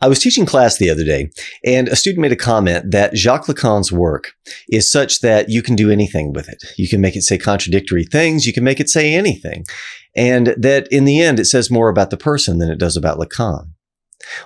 I was teaching class the other day, and a student made a comment that Jacques Lacan's work is such that you can do anything with it. You can make it say contradictory things. You can make it say anything. And that in the end, it says more about the person than it does about Lacan.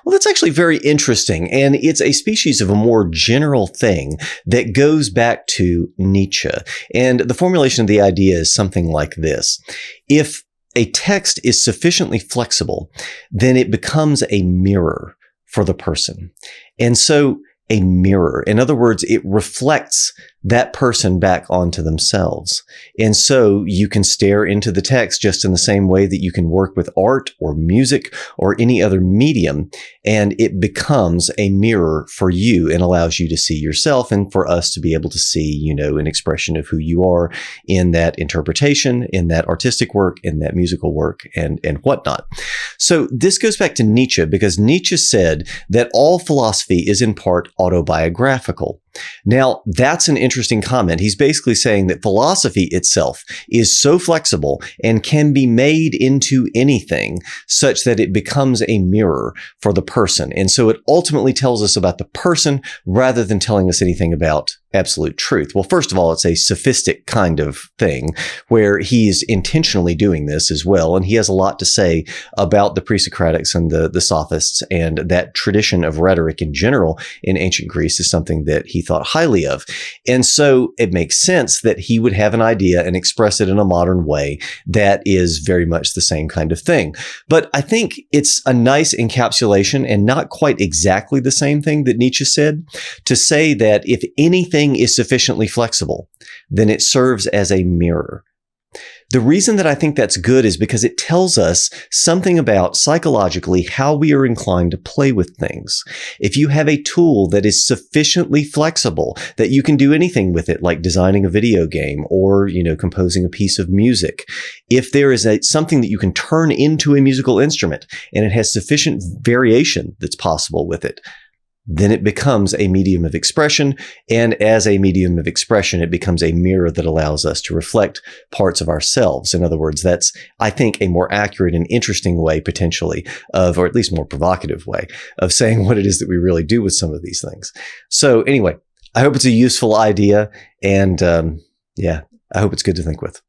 Well, that's actually very interesting, and it's a species of a more general thing that goes back to Nietzsche. And the formulation of the idea is something like this. If a text is sufficiently flexible, then it becomes a mirror for the person. And so a mirror, in other words, it reflects that person back onto themselves. And so you can stare into the text just in the same way that you can work with art or music or any other medium, and it becomes a mirror for you and allows you to see yourself and for us to be able to see, an expression of who you are in that interpretation, in that artistic work, in that musical work, and whatnot. So this goes back to Nietzsche, because Nietzsche said that all philosophy is in part autobiographical. Now, that's an interesting comment. He's basically saying that philosophy itself is so flexible and can be made into anything such that it becomes a mirror for the person. And so it ultimately tells us about the person rather than telling us anything about absolute truth. Well, first of all, it's a sophistic kind of thing where he's intentionally doing this as well. And he has a lot to say about the pre-Socratics and the sophists, and that tradition of rhetoric in general in ancient Greece is something that he thought highly of. And so it makes sense that he would have an idea and express it in a modern way that is very much the same kind of thing. But I think it's a nice encapsulation and not quite exactly the same thing that Nietzsche said, to say that if anything is sufficiently flexible, then it serves as a mirror. The reason that I think that's good is because it tells us something about psychologically how we are inclined to play with things. If you have a tool that is sufficiently flexible that you can do anything with it, like designing a video game or, composing a piece of music, if there is something that you can turn into a musical instrument and it has sufficient variation that's possible with it, then it becomes a medium of expression. And as a medium of expression, it becomes a mirror that allows us to reflect parts of ourselves. In other words, that's, I think, a more accurate and interesting way, potentially, or at least more provocative way of saying what it is that we really do with some of these things. So anyway, I hope it's a useful idea. And I hope it's good to think with.